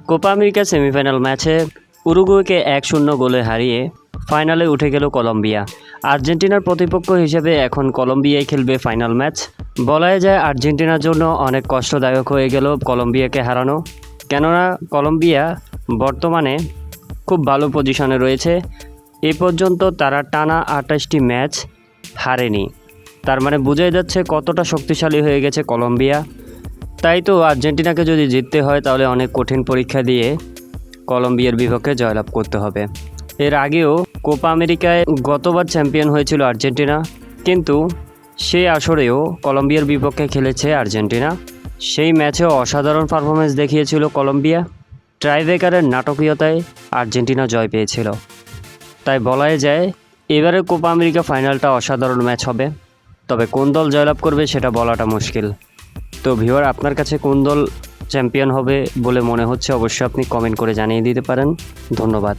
Copa America semifinal ম্যাচে উরুগুয়েকে 1-0 গোলে হারিয়ে ফাইনালে উঠে গেল কলম্বিয়া। আর্জেন্টিনার প্রতিপক্ষ হিসেবে এখন কলম্বিয়াই খেলবে ফাইনাল ম্যাচ। বলাই যায় আর্জেন্টিনার জন্য অনেক কষ্টদায়ক হয়ে গেল কলম্বিয়াকে হারানো, কেননা কলম্বিয়া বর্তমানে খুব ভালো পজিশনে রয়েছে। এ পর্যন্ত তারা টানা 28টি ম্যাচ হারেনি, তার মানে বোঝাই যাচ্ছে কতটা শক্তিশালী হয়ে গেছে কলম্বিয়া। তাই তো আর্জেন্টিনাকে যদি জিততে হয় তাহলে অনেক কঠিন পরীক্ষা দিয়ে কলম্বিয়ার বিপক্ষে জয়লাভ করতে হবে। এর আগেও কোপা আমেরিকায় গতবার চ্যাম্পিয়ন হয়েছিল আর্জেন্টিনা, কিন্তু সেই আসরেও কলম্বিয়ার বিপক্ষে খেলেছে আর্জেন্টিনা। সেই ম্যাচেও অসাধারণ পারফরমেন্স দেখিয়েছিল কলম্বিয়া। ট্রাইব্রেকারের নাটকীয়তায় আর্জেন্টিনা জয় পেয়েছিল। তাই বলাই যায় এবারের কোপা আমেরিকা ফাইনালটা অসাধারণ ম্যাচ হবে, তবে কোন দল জয়লাভ করবে সেটা বলাটা মুশকিল। তো ভিউয়ার, আপনার কাছে কোন দল চ্যাম্পিয়ন হবে বলে মনে হচ্ছে অবশ্যই আপনি কমেন্ট করে জানিয়ে দিতে পারেন। ধন্যবাদ।